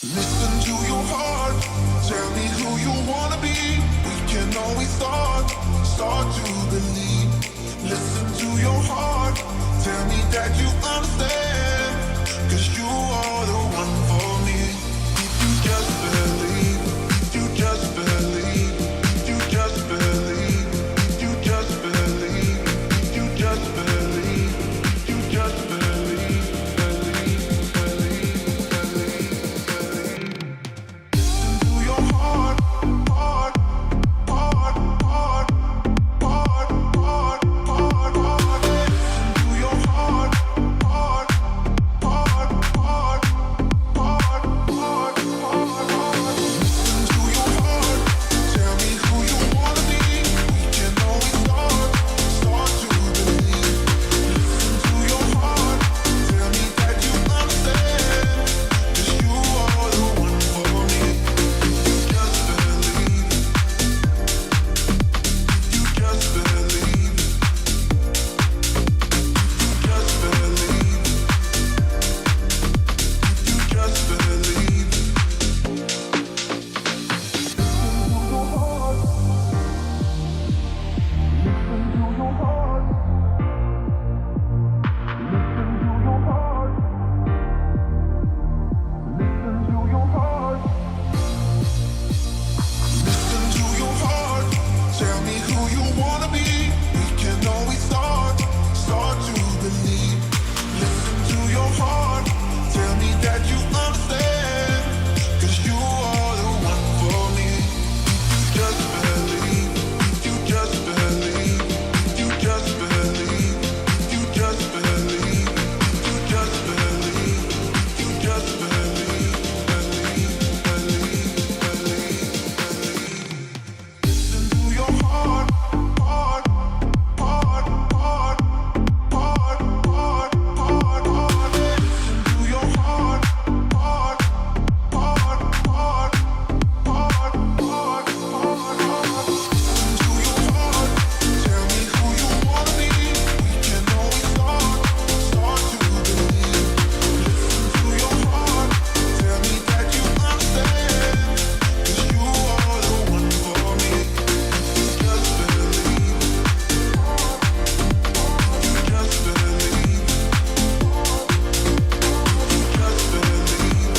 Listen to your heart, tell me who you wanna be. We can always start to believe. Listen to your heart, tell me that you understand. Cause you are the one for me. If you just believe, if you just believe, if you just believe, if you just believe, if you just believe, if you just believe, Listen to your heart, heart, heart, heart, heart, heart, heart, heart. Listen to your heart, heart, heart, heart, heart, heart, heart. Listen to your heart, tell me who you wanna be. We can always start to believe. Listen to your heart, tell me that you understand. Cause you are the one for me. You just believe. You just believe. You just believe. You just believe. Listen to your heart. Listen to your heart. Listen to your heart. Listen to your heart. Tell me who you wanna be. We can always start to believe. Listen to your heart. Tell me that you understand. Cause you are the one for me. If you just believe. If you just believe. If you just believe. If you just believe. If you just believe. If you just believe. Listen to your heart, heart, heart, heart, heart, heart, heart, heart. Listen to your heart, heart, heart, heart, heart, heart, heart, heart. Listen to your heart, tell me who you wanna be. We can always start to believe. Listen to your heart, tell me that you understand. Cause you are the one for me. You just believe. You just believe. You just believe.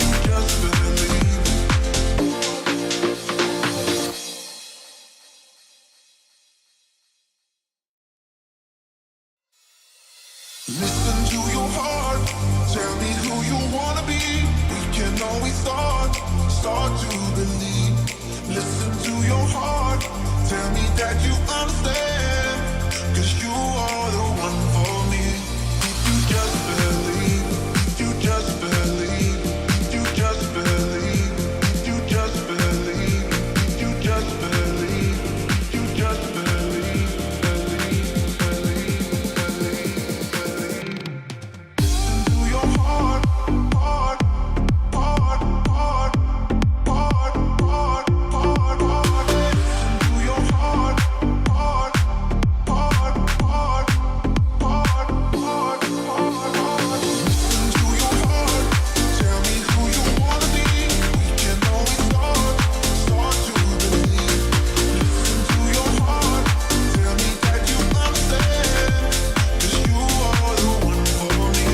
You just believe. Listen to your heart, tell me who you wanna be. We can always start to believe. Listen to your heart, tell me that you understand. Cause you are the one for me. If you just believe, if you just believe, if you just believe, if you just believe, if you just believe, if you just believe, Listen to your heart, heart, heart, heart, heart, heart, heart, heart. Listen to your heart, heart, heart, heart, heart, heart, heart, heart. Listen to your heart, tell me who you wanna be. We can always start to believe. Listen to your heart, tell me that you understand. Cause you are the one for me.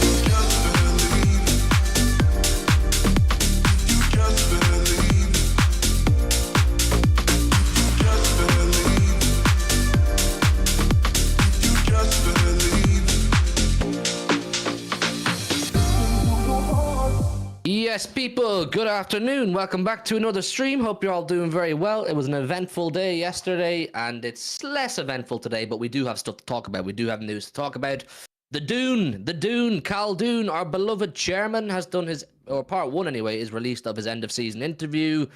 You just believe. You just believe. You just believe. You just believe. Yes, people, good afternoon. Welcome back to another stream. Hope you're all doing very well. It was an eventful day yesterday, and it's less eventful today, but we do have stuff to talk about. We do have news to talk about. The Dune, Caldoon, our beloved chairman, has done his, or part one anyway, is released of his end of season interview.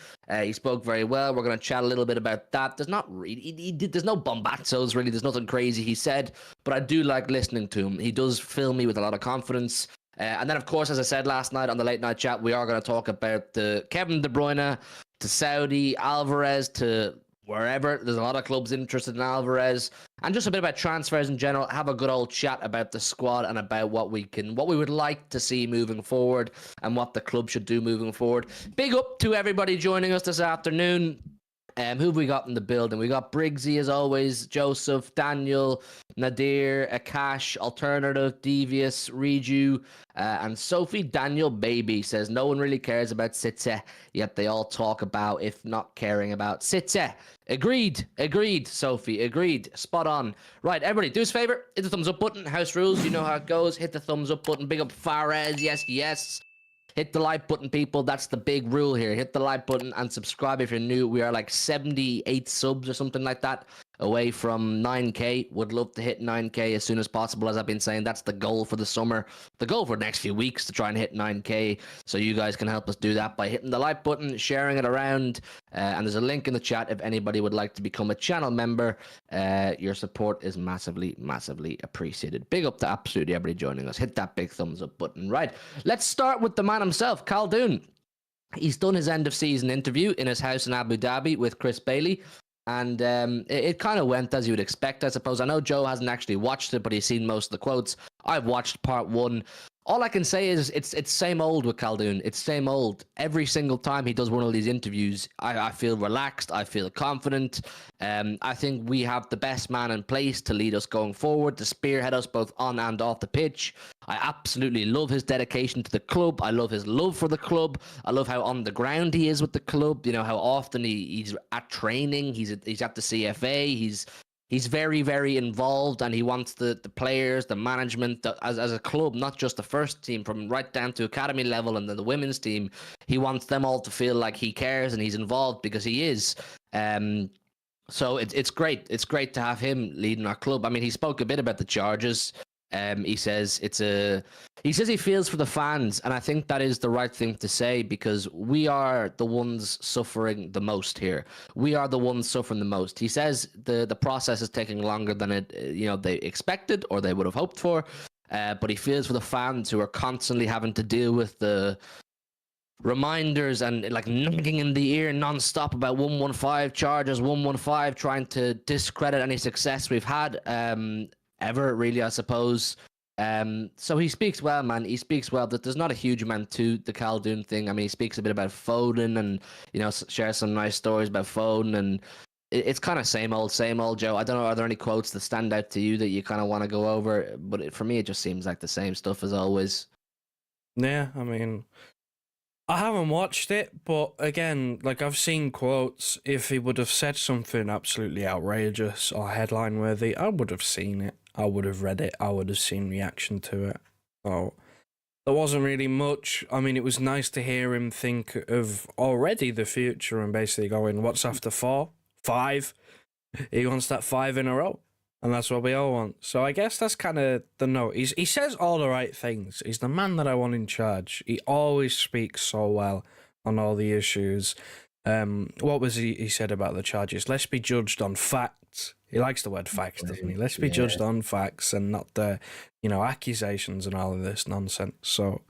He spoke very well. We're going to chat a little bit about that. There's not really, there's no bombazzos really. There's nothing crazy he said, but I do like listening to him. He does fill me with a lot of confidence. And then, of course, as I said last night on the late night chat, we are going to talk about the Kevin De Bruyne to Saudi, Alvarez to wherever. There's a lot of clubs interested in Alvarez, and just a bit about transfers in general. Have a good old chat about the squad and about what we would like to see moving forward and what the club should do moving forward. Big up to everybody joining us this afternoon. Who have we got in the building? We got Briggsy as always, Joseph, Daniel, Nadir, Akash, Alternative, Devious, Reju, and Sophie Daniel Baby says no one really cares about Fitzy, yet they all talk about if not caring about Fitzy. Agreed, Sophie, agreed. Spot on. Right, everybody, do us a favor, hit the thumbs up button. House rules, you know how it goes. Hit the thumbs up button. Big up Fares, yes. Hit the like button, people. That's the big rule here. Hit the like button and subscribe if you're new. We are like 78 subs or something like that away from 9K. Would love to hit 9K as soon as possible. As I've been saying, that's the goal for the summer. The goal for the next few weeks to try and hit 9K. So you guys can help us do that by hitting the like button, sharing it around. And there's a link in the chat if anybody would like to become a channel member. Your support is massively appreciated. Big up to absolutely everybody joining us. Hit that big thumbs up button. Right, let's start with the man himself, Caldoon. He's done his end of season interview in his house in Abu Dhabi with Chris Bailey. And it kind of went as you would expect, I suppose. I know Joe hasn't actually watched it, but he's seen most of the quotes. I've watched part one. All I can say is it's same old with Caldoon. It's same old. Every single time he does one of these interviews, I feel relaxed. I feel confident. I think we have the best man in place to lead us going forward, to spearhead us both on and off the pitch. I absolutely love his dedication to the club. I love his love for the club. I love how on the ground he is with the club. You know, how often he's at training. He's at the CFA. He's very involved, and he wants the players, the management, as a club, not just the first team, from right down to academy level and then the women's team. He wants them all to feel like he cares and he's involved, because he is. So it's great. It's great to have him leading our club. I mean, he spoke a bit about the charges. He says he feels for the fans, and I think that is the right thing to say, because we are the ones suffering the most here. We are the ones suffering the most. He says the process is taking longer than they expected or they would have hoped for, but he feels for the fans who are constantly having to deal with the reminders and like nagging in the ear non-stop about 115 charges, 115, trying to discredit any success we've had ever, really, I suppose. So he speaks well, man. He speaks well. That there's not a huge amount to the Caldoon thing. I mean, he speaks a bit about Foden and, shares some nice stories about Foden, and it's kind of same old, Joe. I don't know, are there any quotes that stand out to you that you kind of want to go over? But for me, it just seems like the same stuff as always. Yeah, I mean, I haven't watched it, but again, like, I've seen quotes. If he would have said something absolutely outrageous or headline worthy, I would have seen it. I would have read it. I would have seen reaction to it. So there wasn't really much. I mean, it was nice to hear him think of already the future and basically going, what's after 4? 5? He wants that 5 in a row. And that's what we all want. So I guess that's kind of the note. He says all the right things. He's the man that I want in charge. He always speaks so well on all the issues. What was he said about the charges? Let's be judged on facts. He likes the word facts, doesn't he? Let's be judged on facts and not the, accusations and all of this nonsense. So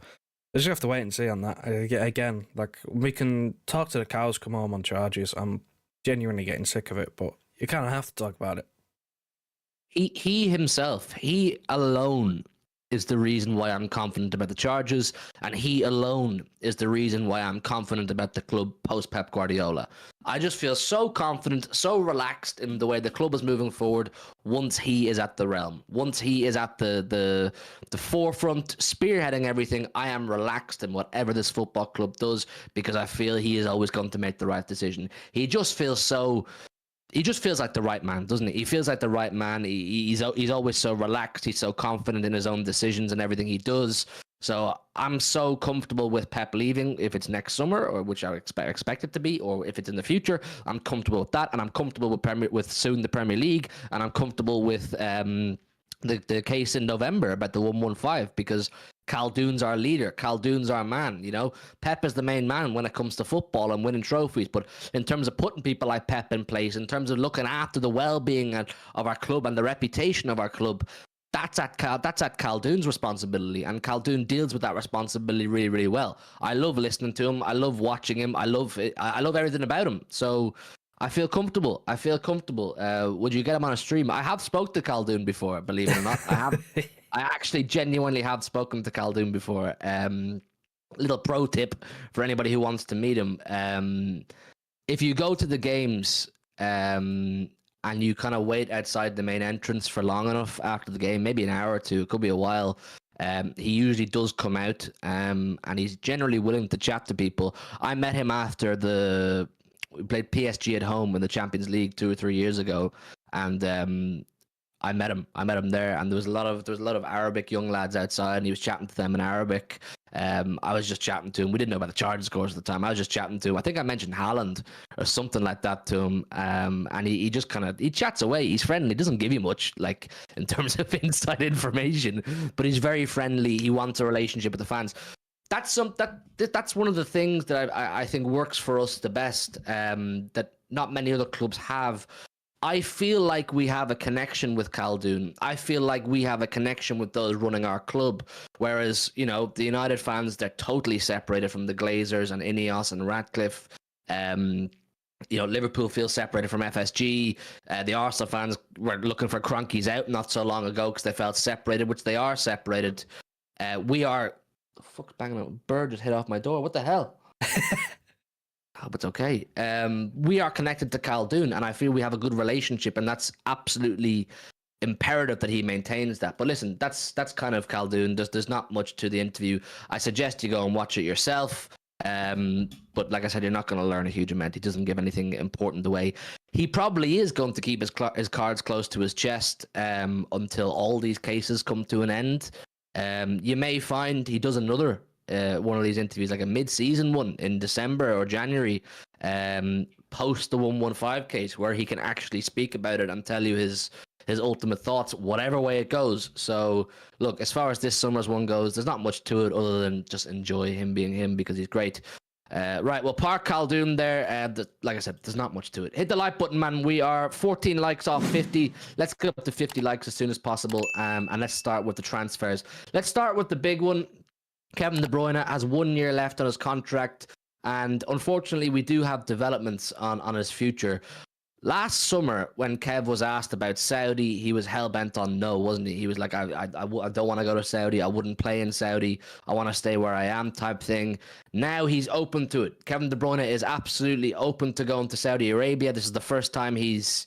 I just have to wait and see on that. Again, like, we can talk to the cows come home on charges. I'm genuinely getting sick of it, but you kind of have to talk about it. He himself, he alone is the reason why I'm confident about the charges, and he alone is the reason why I'm confident about the club post Pep Guardiola. I just feel so confident, so relaxed in the way the club is moving forward once he is at the realm. Once he is at the forefront, spearheading everything, I am relaxed in whatever this football club does, because I feel he is always going to make the right decision. He just feels like the right man, doesn't he? He feels like the right man. He's always so relaxed. He's so confident in his own decisions and everything he does. So I'm so comfortable with Pep leaving, if it's next summer, or which I expect it to be, or if it's in the future. I'm comfortable with that, and I'm comfortable with soon the Premier League, and I'm comfortable with the case in November about the 115, because Caldoon's our leader. Caldoon's our man, Pep is the main man when it comes to football and winning trophies. But in terms of putting people like Pep in place, in terms of looking after the well-being of our club and the reputation of our club, that's at Caldoon's responsibility, and Caldoon deals with that responsibility really, really well. I love listening to him. I love watching him. I love everything about him. So I feel comfortable. I feel comfortable. Would you get him on a stream? I have spoke to Caldoon before, believe it or not. I have. I actually genuinely have spoken to Caldoon before. Little pro tip for anybody who wants to meet him. If you go to the games and you kind of wait outside the main entrance for long enough after the game, maybe an hour or two, it could be a while. He usually does come out, and he's generally willing to chat to people. I met him after we played PSG at home in the Champions League 2 or 3 years ago, and I met him. I met him there, and there was a lot of Arabic young lads outside, and he was chatting to them in Arabic. I was just chatting to him. We didn't know about the charge scores at the time. I was just chatting to him. I think I mentioned Haaland or something like that to him. And he just he chats away. He's friendly. He doesn't give you much, like, in terms of inside information, but he's very friendly. He wants a relationship with the fans. That's one of the things that I think works for us the best, that not many other clubs have. I feel like we have a connection with Caldoon. I feel like we have a connection with those running our club. Whereas, the United fans, they're totally separated from the Glazers and Ineos and Radcliffe. Liverpool feels separated from FSG. The Arsenal fans were looking for Kroenkes out not so long ago because they felt separated, which they are separated. We are... The fuck's banging out? Bird just hit off my door. What the hell? I hope it's okay. We are connected to Caldoon, and I feel we have a good relationship, and that's absolutely imperative that he maintains that. But listen, that's kind of Caldoon. There's not much to the interview. I suggest you go and watch it yourself. But like I said, you're not going to learn a huge amount. He doesn't give anything important away. He probably is going to keep his cards close to his chest until all these cases come to an end. You may find he does another one of these interviews, like a mid-season one in December or January, post the 115 case, where he can actually speak about it and tell you his ultimate thoughts, whatever way it goes. So, look, as far as this summer's one goes, there's not much to it other than just enjoy him being him because he's great. Right, well, park Khaldoon there. Like I said, there's not much to it. Hit the like button, man. We are 14 likes off 50. Let's get up to 50 likes as soon as possible, and let's start with the transfers. Let's start with the big one. Kevin De Bruyne has 1 year left on his contract, and unfortunately, we do have developments on his future. Last summer, when Kev was asked about Saudi, he was hell-bent on no, wasn't he? He was like, I don't want to go to Saudi. I wouldn't play in Saudi. I want to stay where I am type thing. Now he's open to it. Kevin De Bruyne is absolutely open to going to Saudi Arabia. This is the first time he's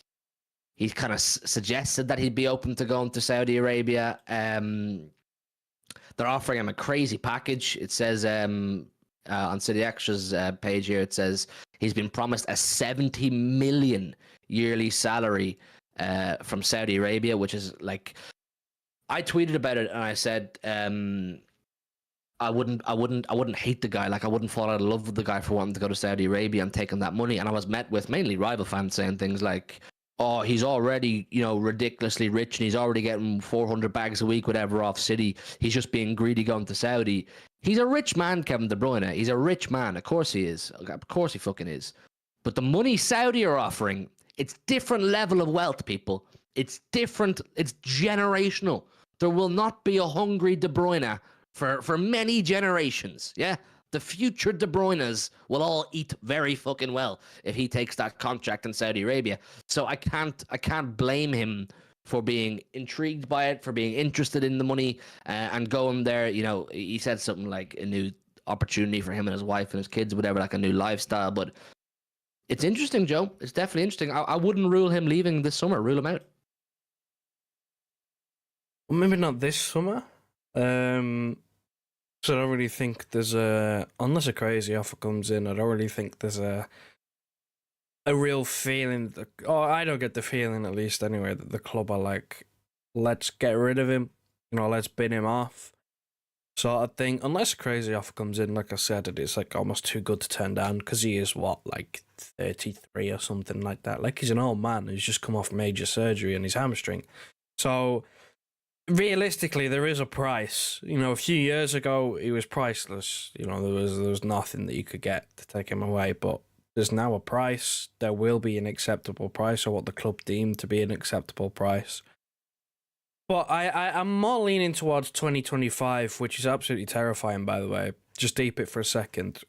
kind of suggested that he'd be open to going to Saudi Arabia. They're offering him a crazy package. It says on City Extra's page here, it says he's been promised a 70 million yearly salary from Saudi Arabia, which is like, I tweeted about it and I said I wouldn't hate the guy. Like, I wouldn't fall out of love with the guy for wanting to go to Saudi Arabia and taking that money. And I was met with mainly rival fans saying things like, oh, he's already, ridiculously rich and he's already getting 400 bags a week, whatever, off City. He's just being greedy going to Saudi. He's a rich man, Kevin De Bruyne. He's a rich man. Of course he is. Of course he fucking is. But the money Saudi are offering, it's different level of wealth, people. It's different. It's generational. There will not be a hungry De Bruyne for many generations. Yeah? The future De Bruynes will all eat very fucking well if he takes that contract in Saudi Arabia. So I can't blame him for being intrigued by it, for being interested in the money and going there. He said something like a new opportunity for him and his wife and his kids, whatever, like a new lifestyle. But it's interesting, Joe. It's definitely interesting. I wouldn't rule him leaving this summer. Rule him out. Well, maybe not this summer. So I don't really think there's unless a crazy offer comes in, I don't really think there's a real feeling, I don't get the feeling, at least anyway, that the club are like, let's get rid of him, let's bin him off, sort of thing. Unless a crazy offer comes in, like I said, it's like almost too good to turn down, because he is, 33 or something like that. Like, he's an old man who's just come off major surgery on his hamstring. So realistically, there is a price. A few years ago, he was priceless. There was nothing that you could get to take him away. But there's now a price. There will be an acceptable price, or what the club deemed to be an acceptable price. But I'm more leaning towards 2025, which is absolutely terrifying, by the way. Just deep it for a second.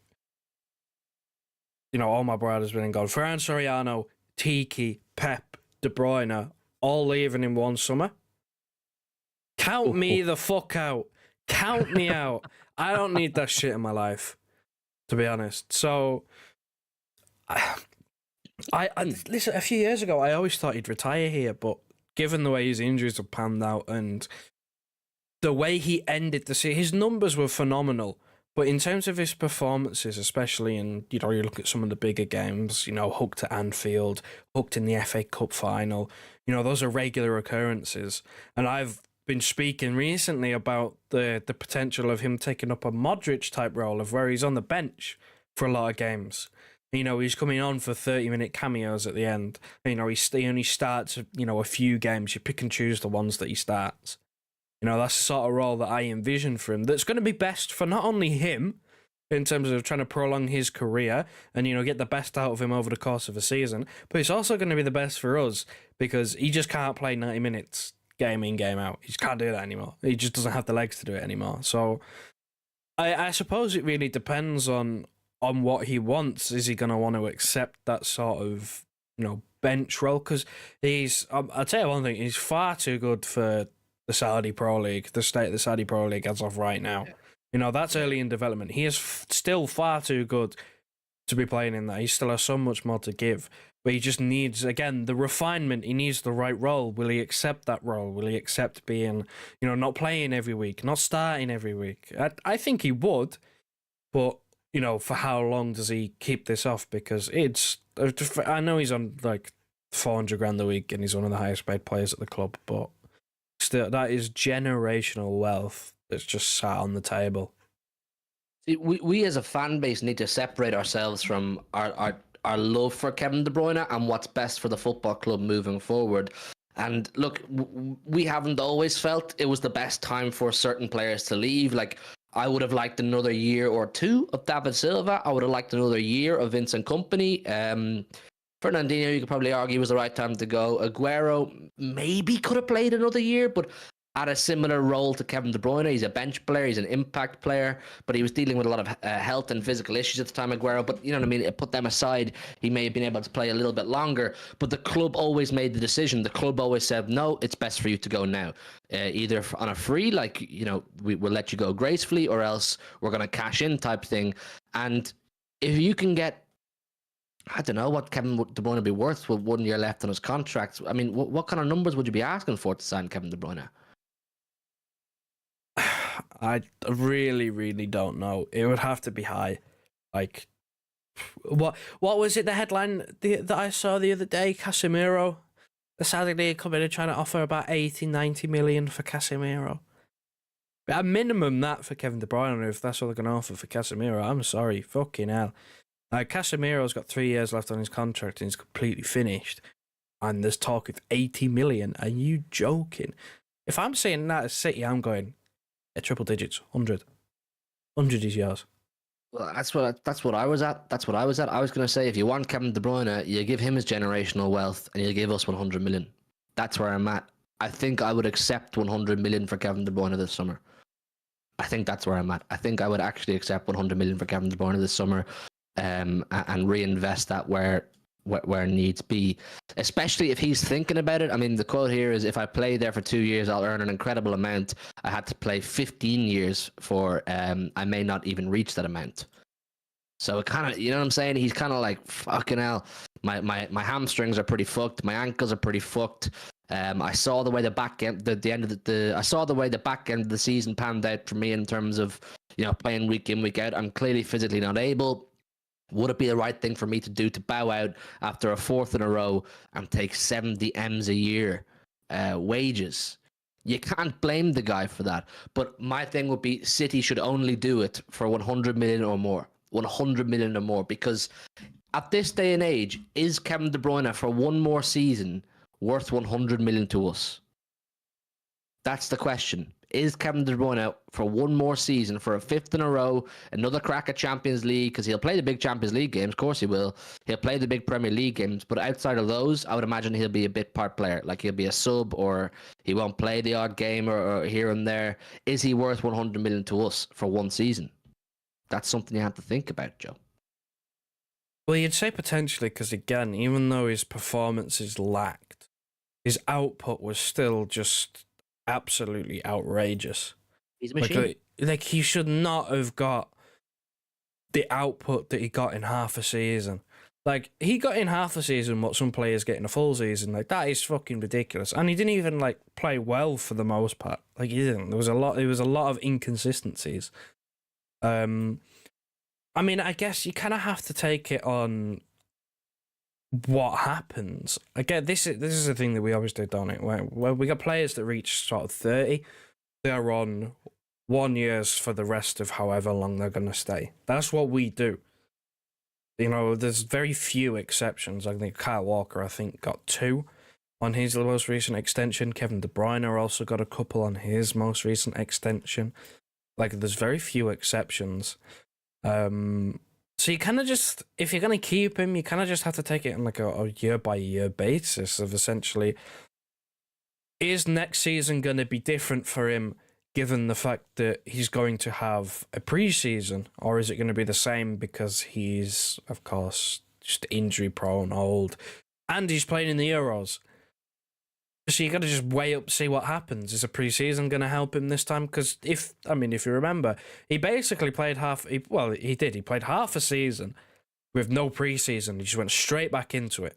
all my bread has been gone. Ferran Soriano, Tiki, Pep, De Bruyne, all leaving in one summer. Count me the fuck out. Count me out. I don't need that shit in my life, to be honest. So, I listen, a few years ago, I always thought he'd retire here, but given the way his injuries have panned out and the way he ended the season, his numbers were phenomenal. But in terms of his performances, especially in, you look at some of the bigger games, hooked at Anfield, hooked in the FA Cup final, those are regular occurrences. And I've been speaking recently about the potential of him taking up a Modric-type role of where he's on the bench for a lot of games. He's coming on for 30-minute cameos at the end. He only starts, a few games. You pick and choose the ones that he starts. That's the sort of role that I envision for him. That's going to be best for not only him, in terms of trying to prolong his career and, get the best out of him over the course of a season, but it's also going to be the best for us because he just can't play 90 minutes game in, game out. He just can't do that anymore. He just doesn't have the legs to do it anymore. So I suppose it really depends on what he wants. Is he going to want to accept that sort of, bench role? Because I'll tell you one thing, he's far too good for the Saudi Pro League, the state of the Saudi Pro League as of right now. That's early in development. He is still far too good to be playing in that. He still has so much more to give. But he just needs, again, the refinement. He needs the right role. Will he accept that role? Will he accept being, not playing every week, not starting every week? I think he would. But, for how long does he keep this off? Because I know he's on like 400 grand a week and he's one of the highest paid players at the club, but still, that is generational wealth that's just sat on the table. See, we as a fan base need to separate ourselves from our love for Kevin De Bruyne and what's best for the football club moving forward. And look, we haven't always felt it was the best time for certain players to leave. Like, I would have liked another year or two of David Silva. I would have liked another year of Vincent Kompany. Fernandinho, you could probably argue, was the right time to go. Aguero maybe could have played another year, but at a similar role to Kevin De Bruyne. He's a bench player, he's an impact player, but he was dealing with a lot of health and physical issues at the time, Aguero. But you know what I mean? Put them aside, he may have been able to play a little bit longer, but the club always made the decision. The club always said, no, it's best for you to go now. Either on a free, like, we will let you go gracefully, or else we're going to cash in type thing. And if you can get, I don't know what Kevin De Bruyne would be worth with 1 year left on his contract. I mean, what kind of numbers would you be asking for to sign Kevin De Bruyne? I really, really don't know. It would have to be high. Like, what was it, the headline that I saw the other day? Casemiro. The Saudi League coming and trying to offer about 80, 90 million for Casemiro. But at minimum that for Kevin De Bruyne, if that's what they're going to offer for Casemiro, I'm sorry, fucking hell. Like, Casemiro's got 3 years left on his contract and he's completely finished. And there's talk of 80 million. Are you joking? If I'm saying that as City, I'm going, triple digits, 100. 100 is yours. Well, that's what I was at. That's what I was at. I was going to say, if you want Kevin De Bruyne, you give him his generational wealth and you give us 100 million. That's where I'm at. I think I would accept 100 million for Kevin De Bruyne this summer. I think that's where I'm at. I think I would actually accept 100 million for Kevin De Bruyne this summer, and reinvest that where needs be, especially if he's thinking about it. I mean, the quote here is, if I play there for 2 years, I'll earn an incredible amount. I had to play 15 years for, I may not even reach that amount. So it kind of, you know what I'm saying? He's kind of like, fucking hell, my hamstrings are pretty fucked. My ankles are pretty fucked. I saw the way the back end, the end of I saw the way the back end of the season panned out for me in terms of, playing week in, week out. I'm clearly physically not able. Would it be the right thing for me to do to bow out after a fourth in a row and take 70 M's a year wages? You can't blame the guy for that. But my thing would be, City should only do it for 100 million or more. 100 million or more. Because at this day and age, is Kevin De Bruyne for one more season worth 100 million to us? That's the question. Is Kevin De Bruyne for one more season, for a fifth in a row, another crack at Champions League? Because he'll play the big Champions League games, of course he will. He'll play the big Premier League games, but outside of those, I would imagine he'll be a bit part player. Like, he'll be a sub, or he won't play the odd game or here and there. Is he worth 100 million to us for one season? That's something you have to think about, Joe. Well, you'd say potentially because, again, even though his performances lacked, his output was still just absolutely outrageous. He's a machine. Like he should not have got the output that he got in half a season. Like, he got in half a season what some players get in a full season. Like, that is fucking ridiculous. And he didn't even, like, play well for the most part. Like, he didn't. There was a lot of inconsistencies. I mean, I guess you kind of have to take it on what happens. Again, this is the thing that we always do, don't it? Where we got players that reach sort of 30, they're on 1 year for the rest of however long they're going to stay. That's what we do. You know, there's very few exceptions. I think Kyle Walker, got 2 on his most recent extension. Kevin De Bruyne also got a couple on his most recent extension. Like, there's very few exceptions. So you kind of just, if you're going to keep him, you kind of just have to take it on like a year-by-year basis of essentially, is next season going to be different for him given the fact that he's going to have a preseason, or is it going to be the same because he's, of course, just injury-prone, old, and he's playing in the Euros? So you got to just weigh up, see what happens. Is a preseason going to help him this time? Because if you remember, he basically played he played half a season with no preseason. He just went straight back into it,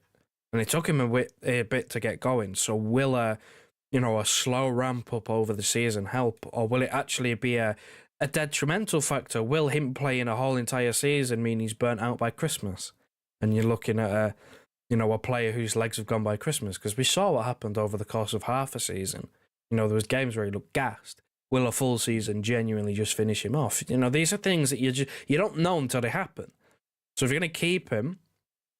and it took him a bit to get going. So will a slow ramp up over the season help, or will it actually be a detrimental factor? Will him playing a whole entire season mean he's burnt out by Christmas? And you're looking at a player whose legs have gone by Christmas, because we saw what happened over the course of half a season. There was games where he looked gassed. Will a full season genuinely just finish him off? These are things that you don't know until they happen. So if you're going to keep him,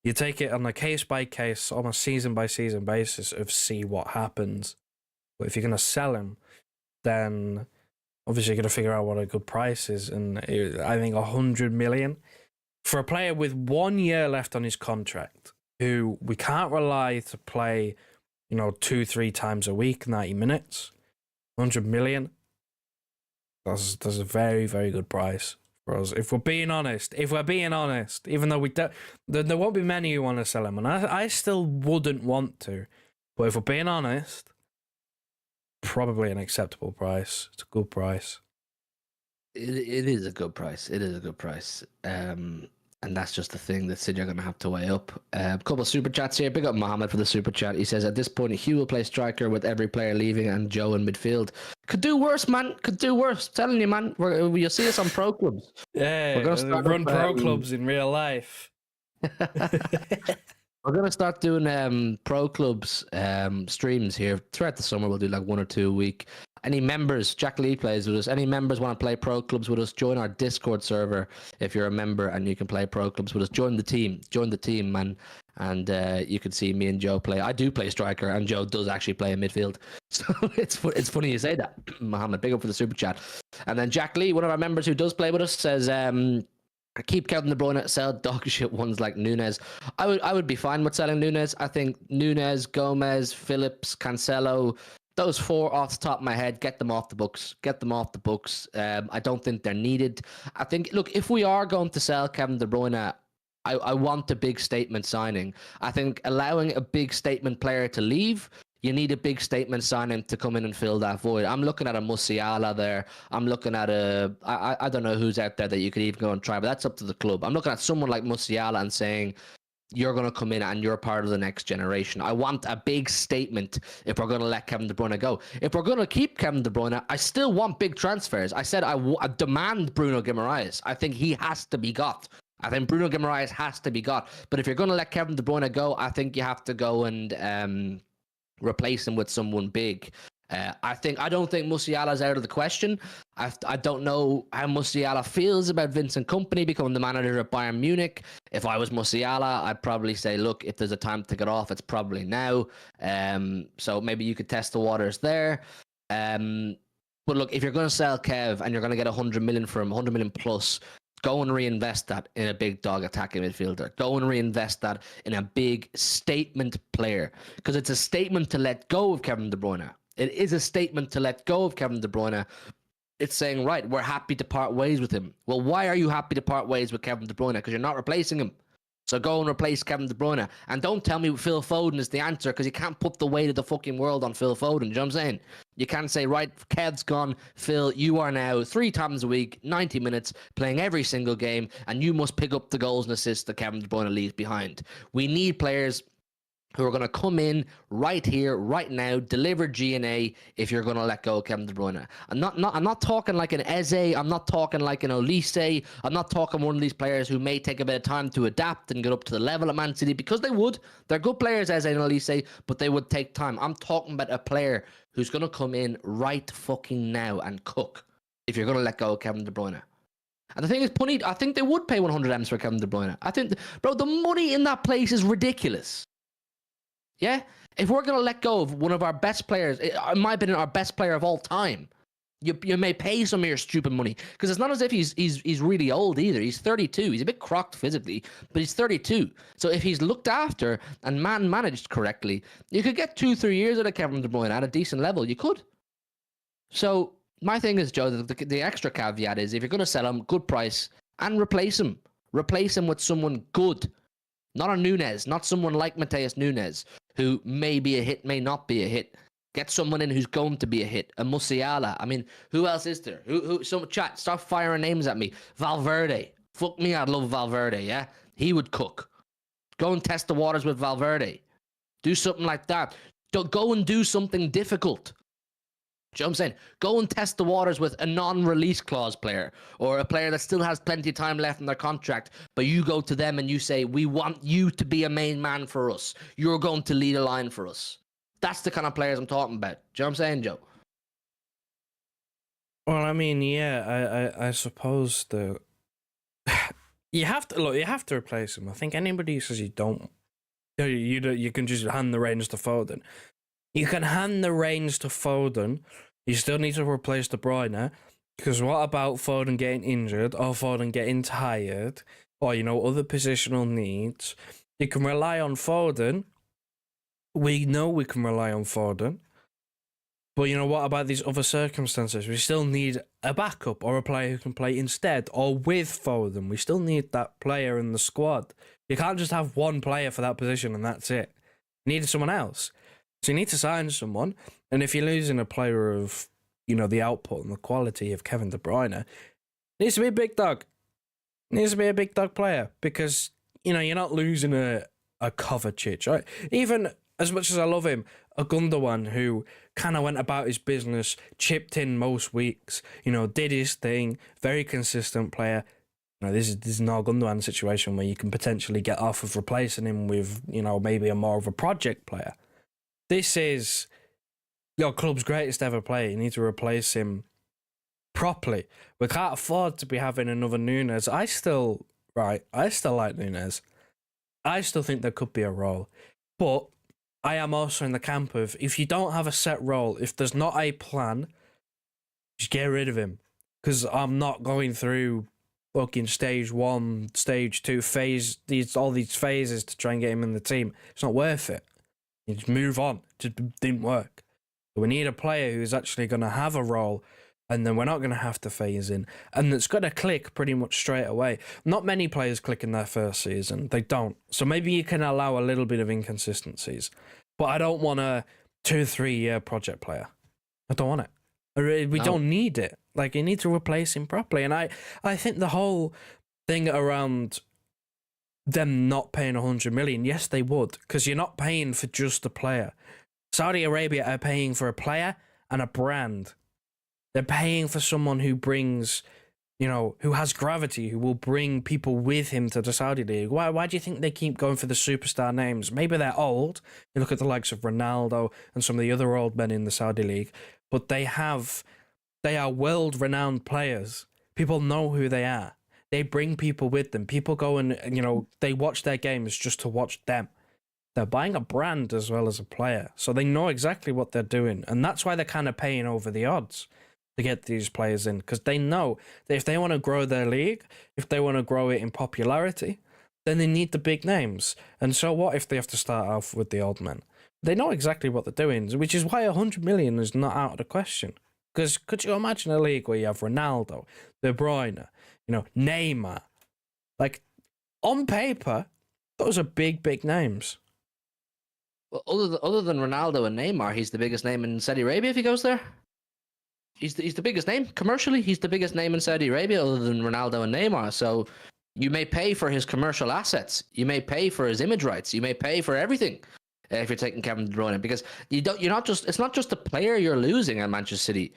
you take it on a case-by-case, almost season-by-season basis of see what happens. But if you're going to sell him, then obviously you're going to figure out what a good price is. And I think 100 million for a player with 1 year left on his contract, who we can't rely to play, 2-3 times a week, 90 minutes. 100 million. That's a very, very good price for us. If we're being honest, even though there won't be many who want to sell him, and I still wouldn't want to. But if we're being honest, probably an acceptable price. It's a good price. It is a good price. It is a good price. And that's just the thing that Sid, you're going to have to weigh up. A couple of super chats here. Big up Mohammed for the super chat. He says, at this point, Hugh will play striker with every player leaving and Joe in midfield. Could do worse, man. Could do worse. Telling you, man. You'll see us on pro clubs. Yeah, we're going to run pro clubs in real life. We're going to start doing pro clubs streams here. Throughout the summer, we'll do like 1 or 2 a week. Any members, Jack Lee plays with us. Any members want to play pro clubs with us, join our Discord server if you're a member and you can play pro clubs with us. Join the team, man. And you can see me and Joe play. I do play striker, and Joe does actually play in midfield. So it's funny you say that. Mohammed, big up for the super chat. And then Jack Lee, one of our members who does play with us, says, keep Caldoon, De Bruyne, sell dog shit ones like Nunes. I would be fine with selling Nunes. I think Nunes, Gomez, Phillips, Cancelo, those 4 off the top of my head, get them off the books. I don't think they're needed. I think, look, if we are going to sell Kevin De Bruyne, I want a big statement signing. I think allowing a big statement player to leave, you need a big statement signing to come in and fill that void. I'm looking at a Musiala there. I'm looking at I don't know who's out there that you could even go and try, but that's up to the club. I'm looking at someone like Musiala and saying, you're going to come in and you're part of the next generation. I want a big statement if we're going to let Kevin De Bruyne go. If we're going to keep Kevin De Bruyne, I still want big transfers. I said I demand Bruno Guimaraes. I think he has to be got. I think Bruno Guimaraes has to be got. But if you're going to let Kevin De Bruyne go, I think you have to go and replace him with someone big. I don't think Musiala's out of the question. I don't know how Musiala feels about Vincent Kompany becoming the manager at Bayern Munich. If I was Musiala, I'd probably say, look, if there's a time to get off, it's probably now. So maybe you could test the waters there. But look, if you're going to sell Kev and you're going to get 100 million for him, 100 million plus, go and reinvest that in a big dog attacking midfielder. Go and reinvest that in a big statement player, because it's a statement to let go of Kevin De Bruyne. It is a statement to let go of Kevin De Bruyne. It's saying, right, we're happy to part ways with him. Well, why are you happy to part ways with Kevin De Bruyne? Because you're not replacing him. So go and replace Kevin De Bruyne. And don't tell me Phil Foden is the answer, because you can't put the weight of the fucking world on Phil Foden. Do you know what I'm saying? You can't say, right, Kev's gone. Phil, you are now 3 times a week, 90 minutes, playing every single game, and you must pick up the goals and assists that Kevin De Bruyne leaves behind. We need players who are going to come in right here, right now, deliver GNA if you're going to let go of Kevin De Bruyne. I'm not talking like an Eze. I'm not talking like an Olise. I'm not talking one of these players who may take a bit of time to adapt and get up to the level of Man City, because they would. They're good players, Eze and Olise, but they would take time. I'm talking about a player who's going to come in right fucking now and cook if you're going to let go of Kevin De Bruyne. And the thing is, Punny, I think they would pay 100 M's for Kevin De Bruyne. I think, bro, the money in that place is ridiculous. Yeah, if we're going to let go of one of our best players, in my opinion, our best player of all time, you may pay some of your stupid money, because it's not as if he's really old either. He's 32. He's a bit crocked physically, but he's 32. So if he's looked after and managed correctly, you could get 2-3 years out of Kevin De Bruyne at a decent level. You could. So my thing is, Joe, the extra caveat is, if you're going to sell him, good price, and replace him. Replace him with someone good. Not a Nunes, not someone like Mateus Nunes, who may be a hit, may not be a hit. Get someone in who's going to be a hit. A Musiala. I mean, who else is there? Some chat, start firing names at me. Valverde. Fuck me, I'd love Valverde, yeah? He would cook. Go and test the waters with Valverde. Do something like that. Go and do something difficult. Do you know what I'm saying? Go and test the waters with a non-release clause player, or a player that still has plenty of time left in their contract, but you go to them and you say, we want you to be a main man for us. You're going to lead a line for us. That's the kind of players I'm talking about. Do you know what I'm saying, Joe? Well, I mean, yeah, I suppose you have to replace him. I think anybody who says you don't, you can just hand the reins to Foden. You can hand the reins to Foden. You still need to replace De Bruyne, because what about Foden getting injured, or Foden getting tired, or, other positional needs? You can rely on Foden. We know we can rely on Foden. But, what about these other circumstances? We still need a backup, or a player who can play instead, or with Foden. We still need that player in the squad. You can't just have one player for that position and that's it. You need someone else. So you need to sign someone, and if you're losing a player of, the output and the quality of Kevin De Bruyne, it needs to be a big dog. It needs to be a big dog player, because, you're not losing a Kovacic, right? Even as much as I love him, a Gundogan who kind of went about his business, chipped in most weeks, did his thing, very consistent player. This is not a Gundogan situation where you can potentially get off of replacing him with, maybe a more of a project player. This is your club's greatest ever player. You need to replace him properly. We can't afford to be having another Nunes. I still like Nunes. I still think there could be a role. But I am also in the camp of, if you don't have a set role, if there's not a plan, just get rid of him. Because I'm not going through fucking stage 1, stage 2, all these phases to try and get him in the team. It's not worth it. You just move on. It just didn't work. So we need a player who's actually going to have a role, and then we're not going to have to phase in. And it's going to click pretty much straight away. Not many players click in their first season. They don't. So maybe you can allow a little bit of inconsistencies. But I don't want a 2-3 year project player. I don't want it. We don't need it. You need to replace him properly. And I think the whole thing around them not paying 100 million, yes, they would, because you're not paying for just a player. Saudi Arabia are paying for a player and a brand. They're paying for someone who brings, who has gravity, who will bring people with him to the Saudi League. Why do you think they keep going for the superstar names? Maybe they're old. You look at the likes of Ronaldo and some of the other old men in the Saudi League, but they are world-renowned players. People know who they are. They bring people with them. People go and, they watch their games just to watch them. They're buying a brand as well as a player. So they know exactly what they're doing. And that's why they're kind of paying over the odds to get these players in. Because they know that if they want to grow their league, if they want to grow it in popularity, then they need the big names. And so what if they have to start off with the old men? They know exactly what they're doing, which is why 100 million is not out of the question. Because could you imagine a league where you have Ronaldo, De Bruyne, Neymar? On paper, Those are big names. Well, other than Ronaldo and Neymar, he's the biggest name in Saudi Arabia if he goes there. He's the biggest name commercially. He's the biggest name in Saudi Arabia, other than Ronaldo and Neymar. So you may pay for his commercial assets. You may pay for his image rights. You may pay for everything if you're taking Kevin De Bruyne, because you're not just. It's not just the player you're losing at Manchester City,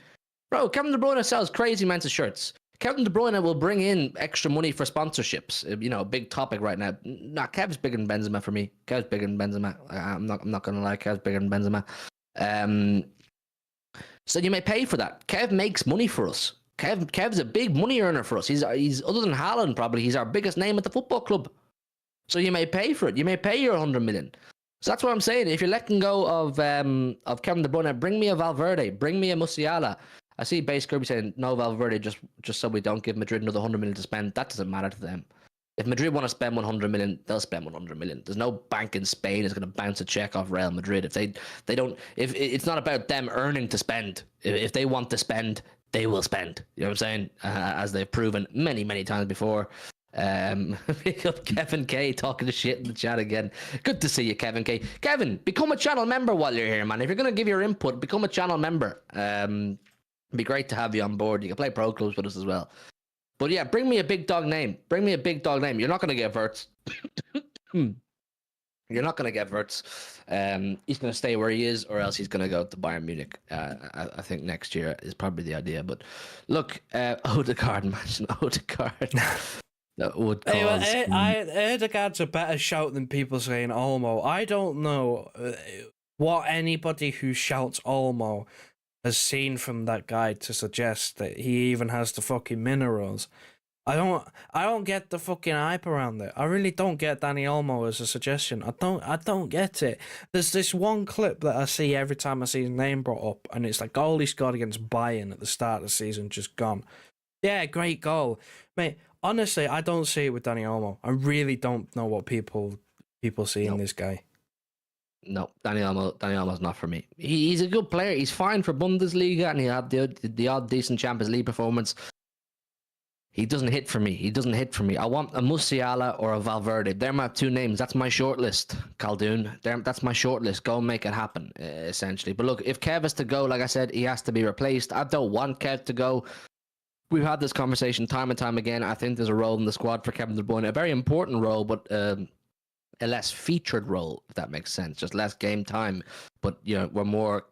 bro. Kevin De Bruyne sells crazy amounts of shirts. Kevin De Bruyne will bring in extra money for sponsorships. Big topic right now. Nah, Kev's bigger than Benzema for me. Kev's bigger than Benzema. I'm not gonna lie. Kev's bigger than Benzema. So you may pay for that. Kev makes money for us. Kev's a big money earner for us. He's other than Haaland probably. He's our biggest name at the football club. So you may pay for it. You may pay your 100 million. So that's what I'm saying. If you're letting go of Kevin De Bruyne, bring me a Valverde. Bring me a Musiala. I see Base Kirby saying no Valverde just so we don't give Madrid another 100 million to spend. That doesn't matter to them. If Madrid want to spend 100 million, they'll spend 100 million. There's no bank in Spain that's going to bounce a check off Real Madrid. If they don't, if it's not about them earning to spend. If they want to spend, they will spend. You know what I'm saying? As they've proven many times before. Pick up Kevin K talking to shit in the chat again. Good to see you, Kevin K. Kevin, become a channel member while you're here, man. If you're going to give your input, become a channel member. It'd be great to have you on board. You can play pro clubs with us as well. But yeah, bring me a big dog name. Bring me a big dog name. You're not going to get Verts. You're not going to get Verts. He's going to stay where he is, or else he's going to go to Bayern Munich. I think next year is probably the idea. But look, Odegaard, imagine Odegaard. That would cause... Odegaard's a better shout than people saying Olmo. I don't know what anybody who shouts Olmo has seen from that guy to suggest that he even has the fucking minerals. I don't get the fucking hype around it. I really don't get Danny Olmo as a suggestion. I don't get it. There's this one clip that I see every time I see his name brought up, and it's like goal he scored against Bayern at the start of the season, just gone. Yeah, great goal. Mate, honestly, I don't see it with Danny Olmo. I really don't know what people see in this guy. No, Danny Olmo's not for me. He's a good player. He's fine for Bundesliga, and he had the odd decent Champions League performance. He doesn't hit for me. I want a Musiala or a Valverde. They're my two names. That's my shortlist, Caldoon. That's my shortlist. Go and make it happen, essentially. But look, if Kev is to go, like I said, he has to be replaced. I don't want Kev to go. We've had this conversation time and time again. I think there's a role in the squad for Kevin De Bruyne, a very important role, but a less featured role, if that makes sense. Just less game time, but we're more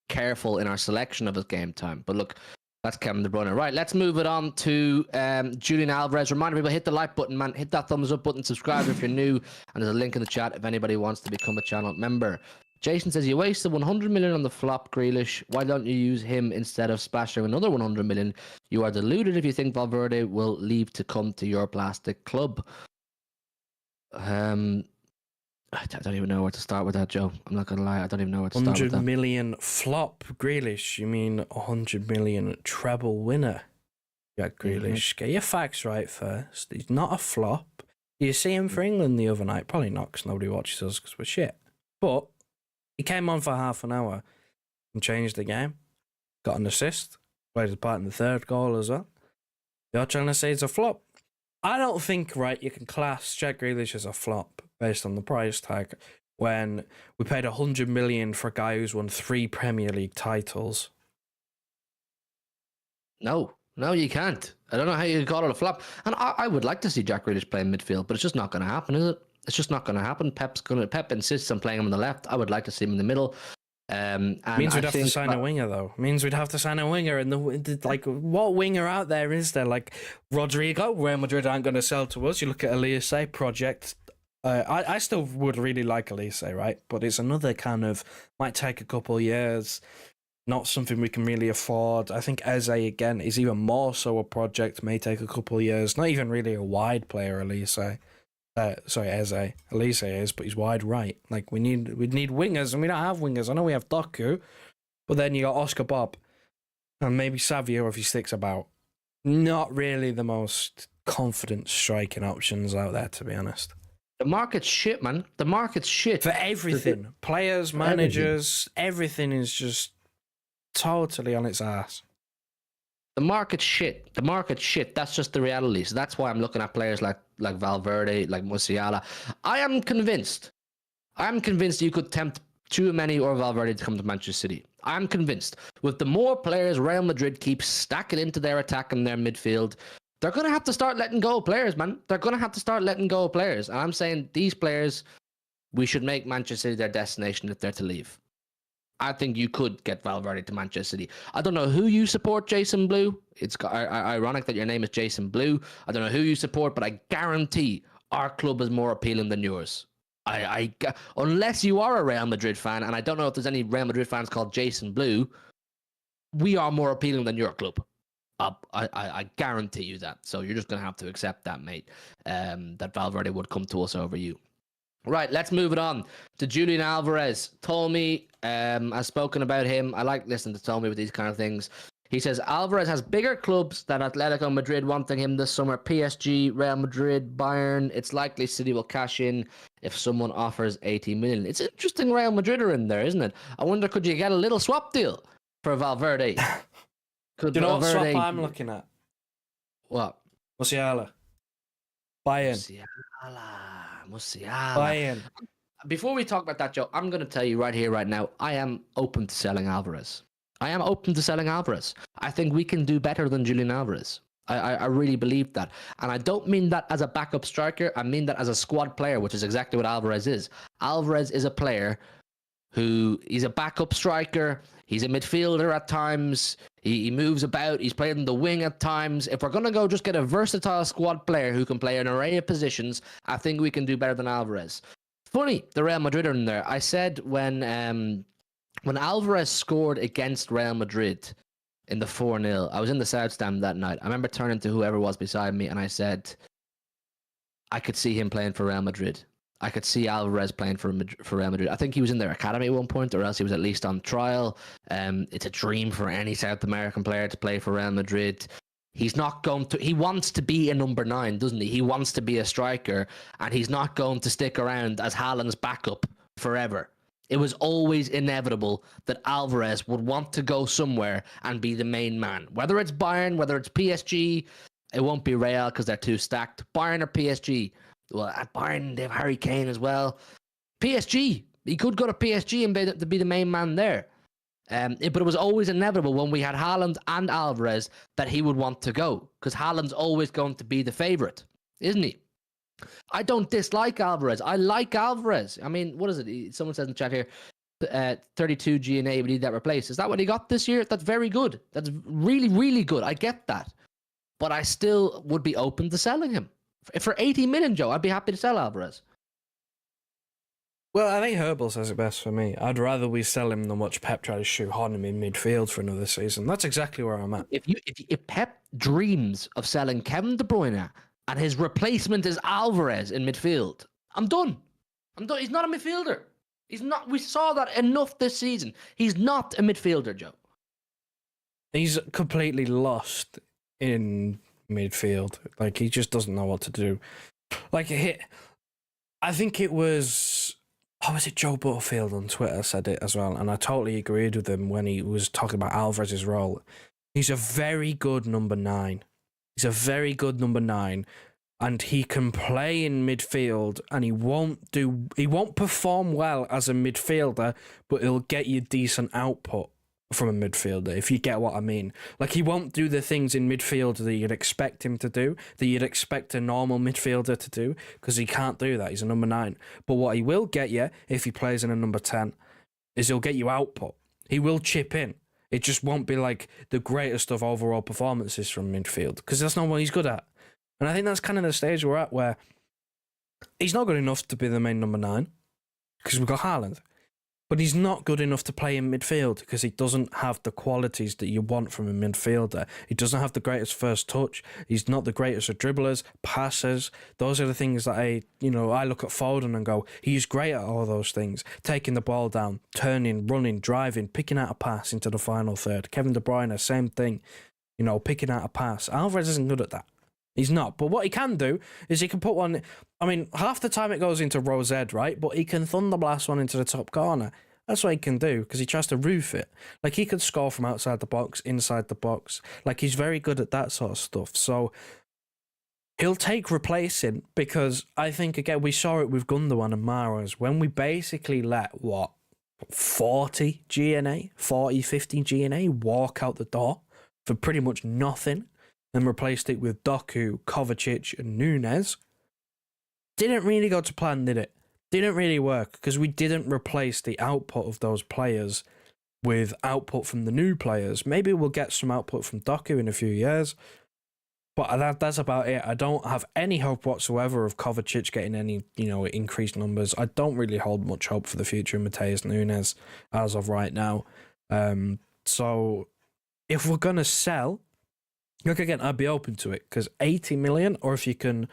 careful in our selection of his game time. But look, that's Kevin De Bruyne. Right, let's move it on to Julian Alvarez. Reminder people, hit the like button, man. Hit that thumbs up button. Subscribe if you're new. And there's a link in the chat if anybody wants to become a channel member. Jason says, you wasted 100 million on the flop Grealish. Why don't you use him instead of splashing another 100 million? You are deluded if you think Valverde will leave to come to your plastic club. I don't even know where to start with that, Joe. I'm not going to lie. I don't even know where to start with that. 100 million flop Grealish. You mean 100 million treble winner? Jack Grealish. Get your facts right first. He's not a flop. You see him for England the other night. Probably not, because nobody watches us because we're shit. But he came on for half an hour and changed the game. Got an assist. Played a part in the third goal as well. You're trying to say it's a flop? I don't think, right, you can class Jack Grealish as a flop based on the price tag when we paid 100 million for a guy who's won 3 Premier League titles. No, you can't. I don't know how you can call it a flop. And I would like to see Jack Grealish play in midfield, but it's just not going to happen, is it? It's just not going to happen. Pep insists on playing him on the left. I would like to see him in the middle. And means we'd have to sign a winger, though. Means we'd have to sign a winger, and what winger out there is there? Like Rodrigo, Real Madrid aren't going to sell to us. You look at Elise project. I still would really like Elise, right? But it's another kind of might take a couple of years. Not something we can really afford. I think Eze again is even more so a project. May take a couple of years. Not even really a wide player, Elise. Eze. Elise is, but he's wide right. Like we need wingers, and we don't have wingers. I know we have Doku, but then you got Oscar Bob, and maybe Savio if he sticks about. Not really the most confident striking options out there, to be honest. The market's shit, man. The market's shit for everything. Players, managers, everything is just totally on its ass. The market's shit. The market's shit. That's just the reality. So that's why I'm looking at players like Valverde, like Musiala. I am convinced you could tempt Tchouaméni or Valverde to come to Manchester City. I'm convinced. With the more players Real Madrid keep stacking into their attack and their midfield, they're going to have to start letting go of players, man. They're going to have to start letting go of players. And I'm saying these players, we should make Manchester City their destination if they're to leave. I think you could get Valverde to Manchester City. I don't know who you support, Jason Blue. It's ironic that your name is Jason Blue. I don't know who you support, but I guarantee our club is more appealing than yours. Unless you are a Real Madrid fan, and I don't know if there's any Real Madrid fans called Jason Blue, we are more appealing than your club. I guarantee you that. So you're just going to have to accept that, mate, that Valverde would come to us over you. Right, let's move it on to Julian Alvarez. Tommy has spoken about him. I like listening to Tommy with these kind of things. He says Alvarez has bigger clubs than Atletico Madrid wanting him this summer. PSG, Real Madrid, Bayern. It's likely City will cash in if someone offers 80 million. It's interesting Real Madrid are in there, isn't it? I wonder, could you get a little swap deal for Valverde? Do you know what swap I'm looking at? What? Musiala. Bayern. Musiala. Bayern. Before we talk about that, Joe, I'm going to tell you right here, right now, I am open to selling Alvarez. I think we can do better than Julian Alvarez. I really believe that. And I don't mean that as a backup striker. I mean that as a squad player, which is exactly what Alvarez is. Alvarez is a player he's a backup striker. He's a midfielder at times. He moves about. He's played in the wing at times. If we're going to go just get a versatile squad player who can play an array of positions, I think we can do better than Alvarez. Funny, the Real Madrid are in there. I said when Alvarez scored against Real Madrid in the 4-0, I was in the South Stand that night. I remember turning to whoever was beside me and I said, I could see him playing for Real Madrid. I could see Alvarez playing for Real Madrid. I think he was in their academy at one point, or else he was at least on trial. It's a dream for any South American player to play for Real Madrid. He's not going to. He wants to be a number 9, doesn't he? He wants to be a striker, and he's not going to stick around as Haaland's backup forever. It was always inevitable that Alvarez would want to go somewhere and be the main man. Whether it's Bayern, whether it's PSG, it won't be Real because they're too stacked. Bayern or PSG. Well, at Bayern, they have Harry Kane as well. PSG, he could go to PSG and be the main man there. But it was always inevitable when we had Haaland and Alvarez that he would want to go, because Haaland's always going to be the favourite, isn't he? I don't dislike Alvarez. I like Alvarez. I mean, what is it? Someone says in the chat here, 32 GNA, we need that replaced. Is that what he got this year? That's very good. That's really, really good. I get that. But I still would be open to selling him. For 80 million, Joe, I'd be happy to sell Alvarez. Well, I think Herbal says it best for me. I'd rather we sell him than watch Pep try to shoehorn him in midfield for another season. That's exactly where I'm at. If Pep dreams of selling Kevin De Bruyne and his replacement is Alvarez in midfield, I'm done. He's not a midfielder. He's not. We saw that enough this season. He's not a midfielder, Joe. He's completely lost in midfield. Like, he just doesn't know what to do. Like, I think it was... Oh, was it Joe Butterfield on Twitter said it as well, and I totally agreed with him when he was talking about Alvarez's role. He's a very good number 9. And he can play in midfield, and he won't perform well as a midfielder, but he'll get you decent output from a midfielder, if you get what I mean. Like, he won't do the things in midfield that you'd expect him to do, that you'd expect a normal midfielder to do, because he can't do that. He's a number 9. But what he will get you, if he plays in a number 10, is he'll get you output. He will chip in. It just won't be like the greatest of overall performances from midfield, because that's not what he's good at. And I think that's kind of the stage we're at, where he's not good enough to be the main number 9, because we've got Haaland. But he's not good enough to play in midfield because he doesn't have the qualities that you want from a midfielder. He doesn't have the greatest first touch. He's not the greatest of dribblers, passers. Those are the things that I look at Foden and go, he's great at all those things. Taking the ball down, turning, running, driving, picking out a pass into the final third. Kevin De Bruyne, same thing. Picking out a pass. Alvarez isn't good at that. He's not. But what he can do is he can put one... I mean, half the time it goes into Rosette, right? But he can thunderblast one into the top corner. That's what he can do because he tries to roof it. Like he could score from outside the box, inside the box. Like he's very good at that sort of stuff. So he'll take replacing because I think, again, we saw it with Gundogan and Mahrez when we basically let, 40 GNA, 40, 50 GNA walk out the door for pretty much nothing and replaced it with Doku, Kovacic and Nunes. Didn't really go to plan, did it? Didn't really work because we didn't replace the output of those players with output from the new players. Maybe we'll get some output from Doku in a few years. But that's about it. I don't have any hope whatsoever of Kovacic getting any, increased numbers. I don't really hold much hope for the future of Mateus Nunes as of right now. So if we're going to sell, look, again, I'd be open to it because 80 million, or if you can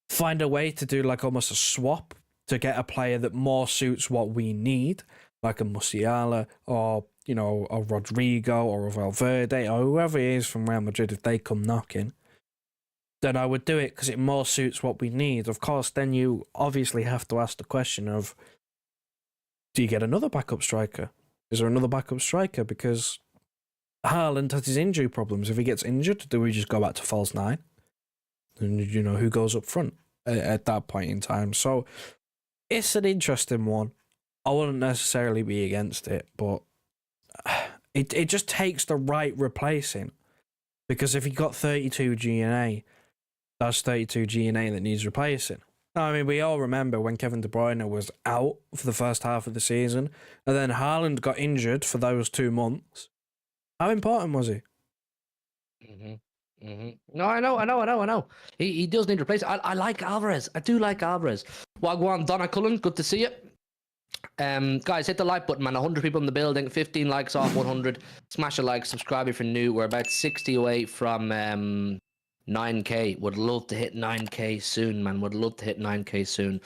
find a way to do like almost a swap to get a player that more suits what we need, like a Musiala or, a Rodrigo or a Valverde or whoever it is from Real Madrid, if they come knocking, then I would do it because it more suits what we need. Of course, then you obviously have to ask the question of, do you get another backup striker? Is there another backup striker? Because Haaland has his injury problems. If he gets injured, do we just go back to false nine? And, who goes up front at that point in time? So it's an interesting one. I wouldn't necessarily be against it, but it just takes the right replacing. Because if he got 32 GNA, that's 32 GNA that needs replacing. I mean, we all remember when Kevin De Bruyne was out for the first half of the season, and then Haaland got injured for those 2 months. How important was he? No, I know. He does need replacing. I like Alvarez. I do like Alvarez. Wagwan Donna Cullen, good to see you. Guys, hit the like button, man. 100 people in the building, 15 likes off 100. Smash a like, subscribe if you're new. We're about 60 away from 9k. Would love to hit 9k soon, man. Would love to hit 9k soon.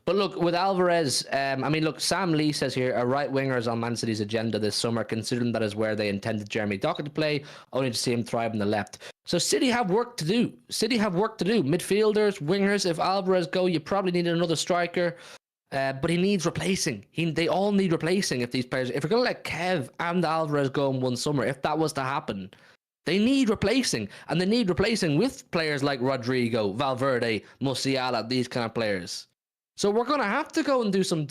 But look, with Alvarez, Sam Lee says here, are right wingers on Man City's agenda this summer, considering that is where they intended Jeremy Dockett to play, only to see him thrive on the left. So City have work to do. Midfielders, wingers. If Alvarez go, you probably need another striker. But he needs replacing. They all need replacing if these players... If we're going to let Kev and Alvarez go in one summer, if that was to happen, they need replacing. And they need replacing with players like Rodrigo, Valverde, Musiala, these kind of players. So we're going to have to go and do some